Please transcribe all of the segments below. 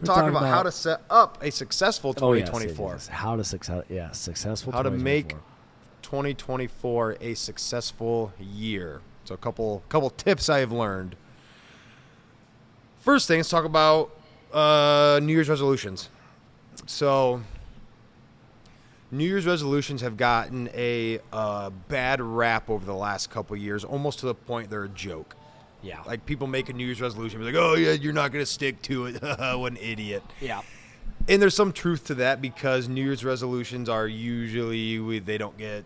We're talking about how to set up a successful 2024. Yes. How to successful 2024. How to make 2024 a successful year. So a couple tips I have learned. First thing, let's talk about New Year's resolutions. So New Year's resolutions have gotten a bad rap over the last couple of years, almost to the point they're a joke. Yeah. Like people make a New Year's resolution, like, oh, yeah, you're not going to stick to it. What an idiot. Yeah. And there's some truth to that because New Year's resolutions are usually, they don't get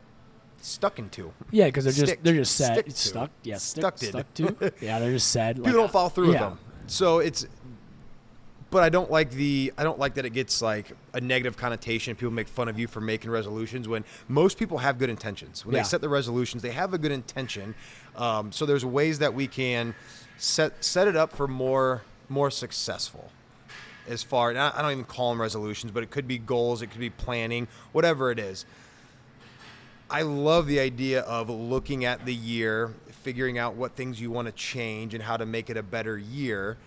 stuck into. Yeah, because they're just said. Stuck to. Stuck to. Yeah, they're just said. People don't follow through with them. So but I don't like that it gets like a negative connotation. People make fun of you for making resolutions when most people have good intentions. When they set the resolutions, they have a good intention. So there's ways that we can set it up for more successful. As far, and I don't even call them resolutions, but it could be goals, it could be planning, whatever it is. I love the idea of looking at the year, figuring out what things you want to change and how to make it a better year.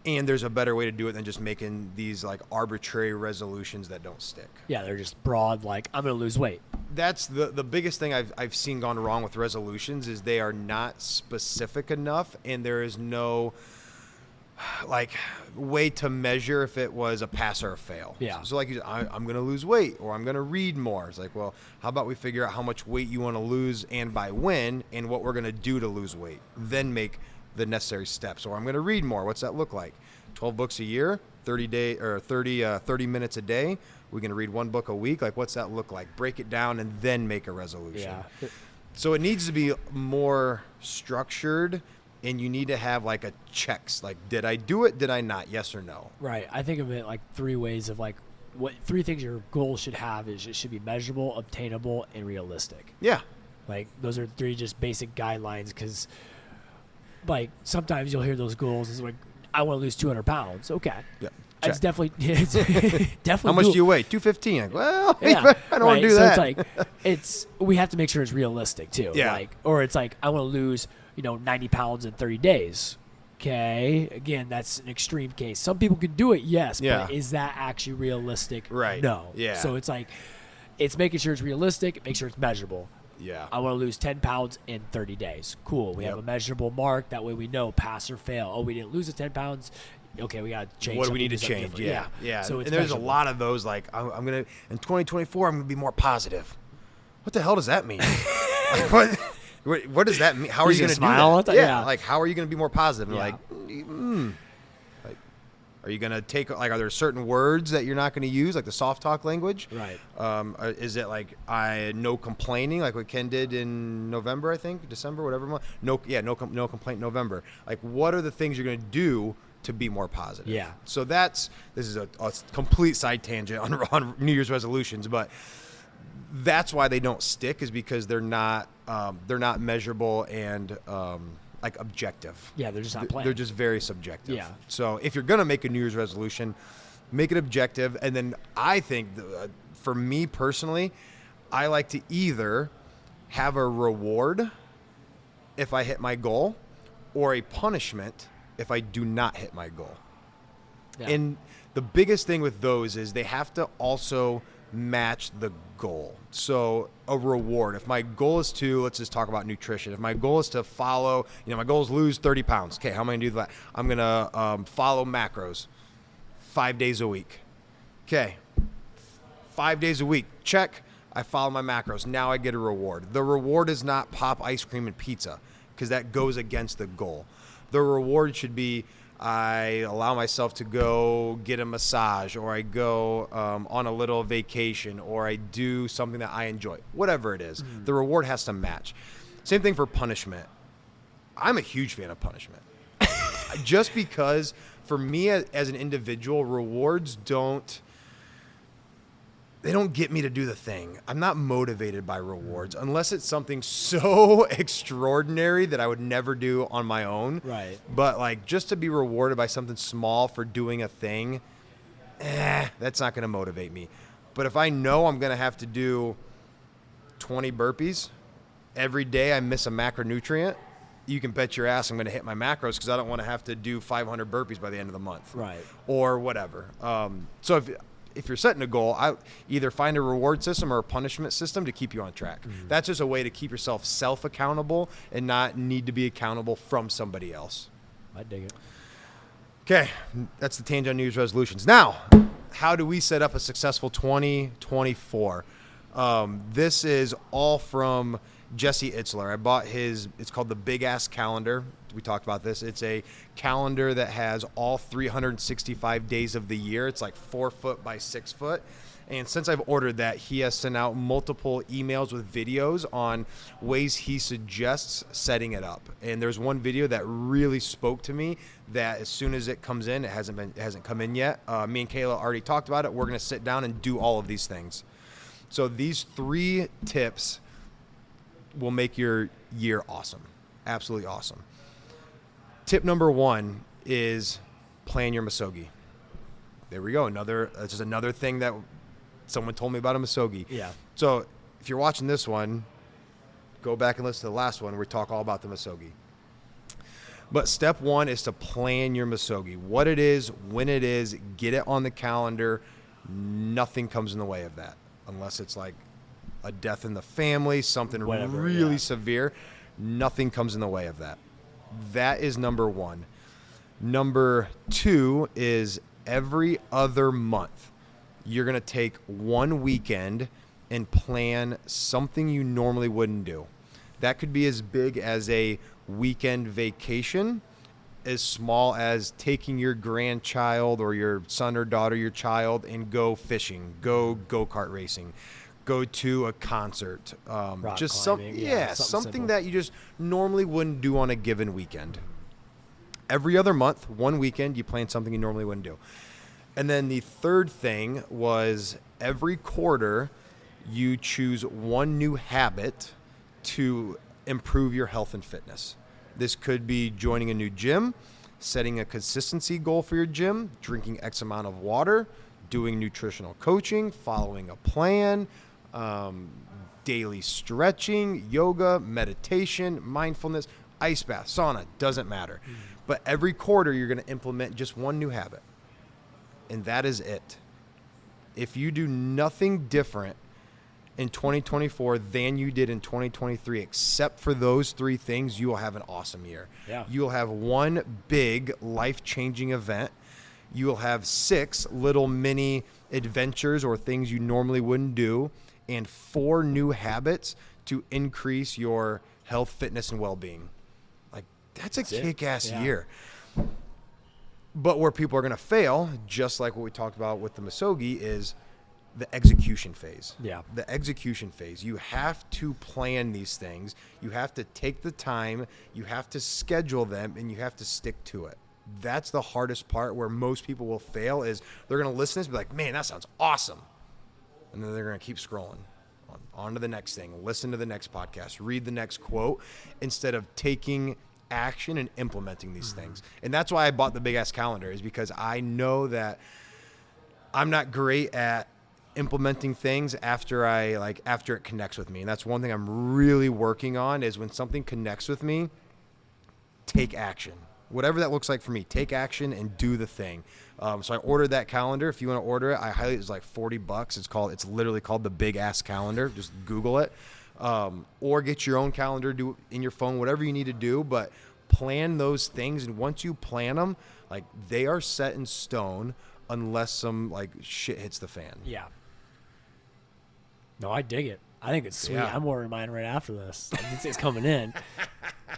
And there's a better way to do it than just making these like arbitrary resolutions that don't stick. Yeah, they're just broad, like, I'm going to lose weight. That's the biggest thing I've seen gone wrong with resolutions is they are not specific enough, and there is no like way to measure if it was a pass or a fail. Yeah. So like I'm going to lose weight or I'm going to read more. It's like, well, how about we figure out how much weight you want to lose and by when and what we're going to do to lose weight, then make the necessary steps. Or I'm going to read more. What's that look like? 12 books a year, 30 minutes a day. We're going to read one book a week. Like, what's that look like? Break it down and then make a resolution. Yeah. So it needs to be more structured, and you need to have like a checks. Like, did I do it? Did I not? Yes or no? Right. I think of it like three ways of like what three things your goal should have is it should be measurable, obtainable, and realistic. Yeah. Like those are three just basic guidelines because like sometimes you'll hear those goals. It's like, I want to lose 200 pounds. Okay. Yeah. It's definitely definitely. How much do you weigh? 215. Like, well, yeah, I don't want to do so that. It's like we have to make sure it's realistic too. Yeah. Like, or it's like I want to lose 90 pounds in 30 days. Okay. Again, that's an extreme case. Some people can do it, yes, but is that actually realistic? Right. No. Yeah. So it's like it's making sure it's realistic, make sure it's measurable. Yeah. I want to lose 10 pounds in 30 days. Cool. We have a measurable mark. That way we know pass or fail. Oh, we didn't lose the 10 pounds. Okay, we got to change. What do we need to change? Yeah. So and there's measurable. A lot of those. Like, I'm gonna in 2024, I'm gonna be more positive. What the hell does that mean? Like, what does that mean? How are you gonna smile do that? Yeah. Like, how are you gonna be more positive? Yeah. Like, are you gonna take like? Are there certain words that you're not gonna use, like the soft talk language? Right. Is it like no complaining, like what Ken did in November? I think December, whatever month. No complaint November. Like, what are the things you're gonna do to be more positive? Yeah. So this is a complete side tangent on New Year's resolutions, but that's why they don't stick is because they're not measurable and like objective. Yeah, they're just not planned. They're just very subjective. Yeah. So if you're gonna make a New Year's resolution, make it objective, and then I think for me personally, I like to either have a reward if I hit my goal, or a punishment if I do not hit my goal. Yeah. And the biggest thing with those is they have to also match the goal. So a reward, if my goal is to, let's just talk about nutrition. If my goal is to follow, my goal is lose 30 pounds. Okay, how am I going to do that? I'm going to follow macros 5 days a week. Okay, 5 days a week. Check. I follow my macros. Now I get a reward. The reward is not pop ice cream and pizza because that goes against the goal. The reward should be I allow myself to go get a massage, or I go on a little vacation, or I do something that I enjoy. Whatever it is, the reward has to match. Same thing for punishment. I'm a huge fan of punishment. Just because for me as an individual, rewards don't get me to do the thing. I'm not motivated by rewards unless it's something so extraordinary that I would never do on my own. Right. But like just to be rewarded by something small for doing a thing, that's not going to motivate me. But if I know I'm going to have to do 20 burpees every day, I miss a macronutrient, you can bet your ass I'm going to hit my macros because I don't want to have to do 500 burpees by the end of the month. Right. Or whatever. So if you're setting a goal, I either find a reward system or a punishment system to keep you on track. Mm-hmm. That's just a way to keep yourself self-accountable and not need to be accountable from somebody else. I dig it. Okay, that's the tangent on New Year's resolutions. Now, how do we set up a successful 2024? This is all from Jesse Itzler. I bought it's called the Big Ass Calendar. We talked about this. It's a calendar that has all 365 days of the year. It's like 4 foot by 6 foot. And since I've ordered that, he has sent out multiple emails with videos on ways he suggests setting it up. And there's one video that really spoke to me that as soon as it comes in, it hasn't come in yet. Me and Kayla already talked about it. We're going to sit down and do all of these things. So these 3 tips will make your year awesome. Absolutely awesome. Tip number 1 is plan your Misogi. There we go. That's just another thing that someone told me about a Misogi. Yeah. So if you're watching this one, go back and listen to the last one. We talk all about the Misogi. But step 1 is to plan your Misogi. What it is, when it is, get it on the calendar. Nothing comes in the way of that. Unless it's like a death in the family, something really severe. Nothing comes in the way of that. That is number 1. Number 2 is every other month, you're going to take one weekend and plan something you normally wouldn't do. That could be as big as a weekend vacation, as small as taking your grandchild or your son or daughter, your child, and go fishing, go-kart racing, go to a concert. Just climbing, something that you just normally wouldn't do on a given weekend. Every other month, one weekend, you plan something you normally wouldn't do. And then the third thing was every quarter, you choose one new habit to improve your health and fitness. This could be joining a new gym, setting a consistency goal for your gym, drinking X amount of water, doing nutritional coaching, following a plan, daily stretching, yoga, meditation, mindfulness, ice bath, sauna, doesn't matter. But every quarter, you're going to implement just one new habit. And that is it. If you do nothing different in 2024 than you did in 2023, except for those 3 things, you will have an awesome year. Yeah. You will have one big life-changing event. You will have 6 little mini adventures or things you normally wouldn't do, and 4 new habits to increase your health, fitness, and well-being. Like, that's a kick-ass year. But where people are going to fail, just like what we talked about with the Misogi, is the execution phase. Yeah. The execution phase. You have to plan these things. You have to take the time. You have to schedule them, and you have to stick to it. That's the hardest part where most people will fail is they're going to listen to this and be like, man, that sounds awesome. And then they're going to keep scrolling on to the next thing, listen to the next podcast, read the next quote, instead of taking action and implementing these things. And that's why I bought the Big Ass Calendar, is because I know that I'm not great at implementing things after it connects with me. And that's one thing I'm really working on, is when something connects with me, take action. Whatever that looks like for me, take action and do the thing. So I ordered that calendar. If you want to order it, it's like $40. It's literally called the Big Ass Calendar. Just Google it. Or get your own calendar, do it in your phone, whatever you need to do, but plan those things. And once you plan them, like, they are set in stone unless some like shit hits the fan. Yeah. No, I dig it. I think it's sweet. Yeah. I'm ordering mine right after this. It's coming in.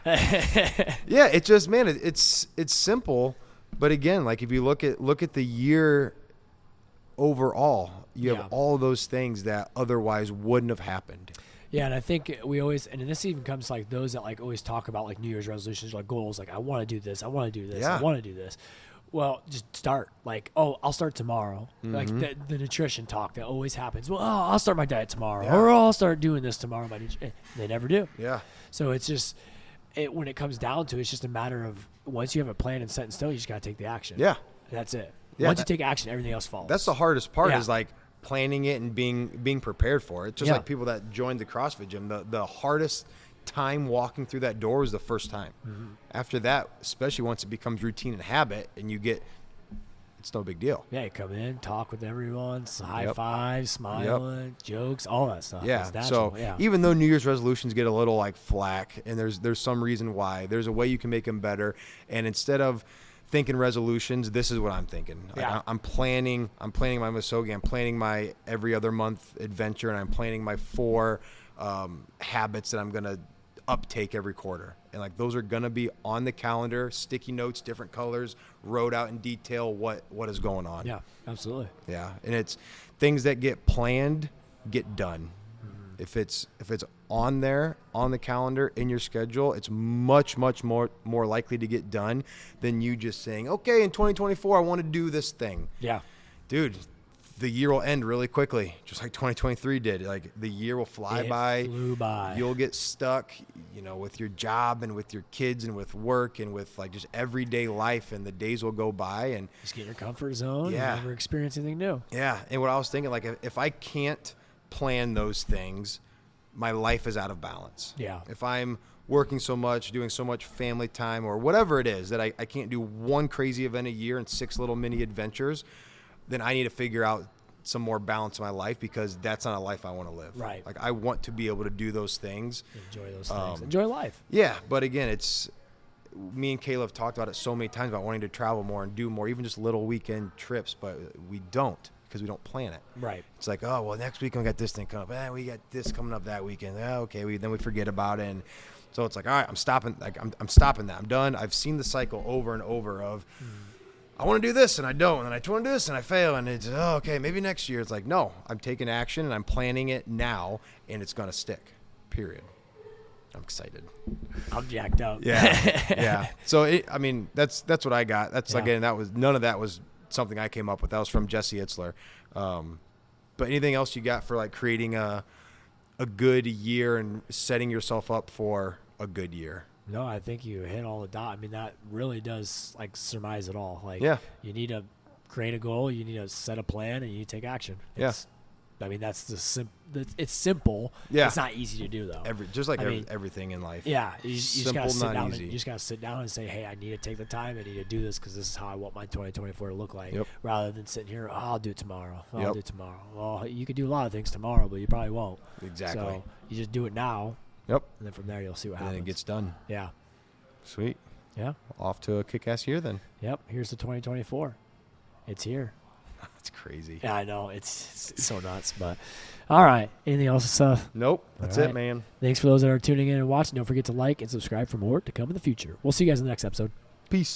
Yeah, it just, man, it's simple, but again, like, if you look at the year overall, you have all those things that otherwise wouldn't have happened. Yeah, and I think we always, and this even comes to like those that like always talk about like New Year's resolutions, like goals, like I want to do this, I want to do this, I want to do this. Well, just start. Like, I'll start tomorrow. Mm-hmm. Like the nutrition talk that always happens. Well, I'll start my diet tomorrow, or I'll start doing this tomorrow. They never do. Yeah. So it's just, when it comes down to it, it's just a matter of once you have a plan and set in stone, you just got to take the action. Yeah. That's it. Yeah, once you take action, everything else follows. That's the hardest part is like planning it and being prepared for it. Just like people that joined the CrossFit gym, the hardest time walking through that door was the first time. Mm-hmm. After that, especially once it becomes routine and habit, and it's no big deal. Yeah, you come in, talk with everyone, high Yep. five, smiling, jokes, all that stuff. Yeah. It's natural. So yeah. even though New Year's resolutions get a little like flack, and there's some reason why, there's a way you can make them better. And instead of thinking resolutions, this is what I'm thinking. Yeah. I'm planning my Musogi. I'm planning my every other month adventure, and I'm planning my 4 habits that I'm gonna uptake every quarter. And like those are gonna be on the calendar, sticky notes, different colors, wrote out in detail what is going on. Yeah, absolutely. Yeah, and it's things that get planned get done. Mm-hmm. If it's on there on the calendar in your schedule, it's much more likely to get done than you just saying, okay, in 2024 I want to do this thing. Yeah. Dude, the year will end really quickly, just like 2023 did. Like the year will fly by. Flew by. You'll get stuck, with your job and with your kids and with work and with like just everyday life, and the days will go by and just get in your comfort zone. Yeah. And never experience anything new. yeah. And what I was thinking, like if I can't plan those things, my life is out of balance. Yeah. If I'm working so much, doing so much family time or whatever it is that I can't do one crazy event a year and 6 little mini adventures, then I need to figure out some more balance in my life, because that's not a life I want to live. Right. Like I want to be able to do those things. Enjoy those things. Enjoy life. Yeah. But again, it's me and Kayla have talked about it so many times about wanting to travel more and do more, even just little weekend trips, but we don't, because we don't plan it. Right. It's like, oh, well, next week we got this thing coming up. We got this coming up that weekend. Okay. Then we forget about it. And so it's like, all right, I'm stopping. Like I'm stopping that. I'm done. I've seen the cycle over and over of, I want to do this and I don't, and then I want to do this and I fail, and it's, oh, okay, maybe next year. It's like, no, I'm taking action and I'm planning it now, and it's going to stick, period. I'm excited. I'm jacked up. Yeah. Yeah. So, that's what I got. That's, Yeah. again, none of that was something I came up with. That was from Jesse Itzler. But anything else you got for like creating a good year and setting yourself up for a good year? No, I think you hit all the dot. I mean, that really does like surmise it all. Like, Yeah. you need to create a goal, you need to set a plan, and you need to take action. It's, I mean, that's it's simple. Yeah. It's not easy to do though. Everything in life. Yeah, you just gotta Simple, sit not down. easy. You just gotta sit down and say, "Hey, I need to take the time. I need to do this because this is how I want my 2024 to look like." Yep. Rather than sitting here, oh, I'll do it tomorrow. I'll Yep. do it tomorrow. Well, you could do a lot of things tomorrow, but you probably won't. Exactly. So you just do it now, Yep. and then from there you'll see what And happens. then it gets done. Yeah. Sweet. Yeah. Off to a kick-ass year then. Yep. Here's the 2024. It's here. That's crazy. Yeah, I know. It's so nuts. But all right. Anything else, stuff? Nope. That's All it, right. man. Thanks for those that are tuning in and watching. Don't forget to like and subscribe for more to come in the future. We'll see you guys in the next episode. Peace.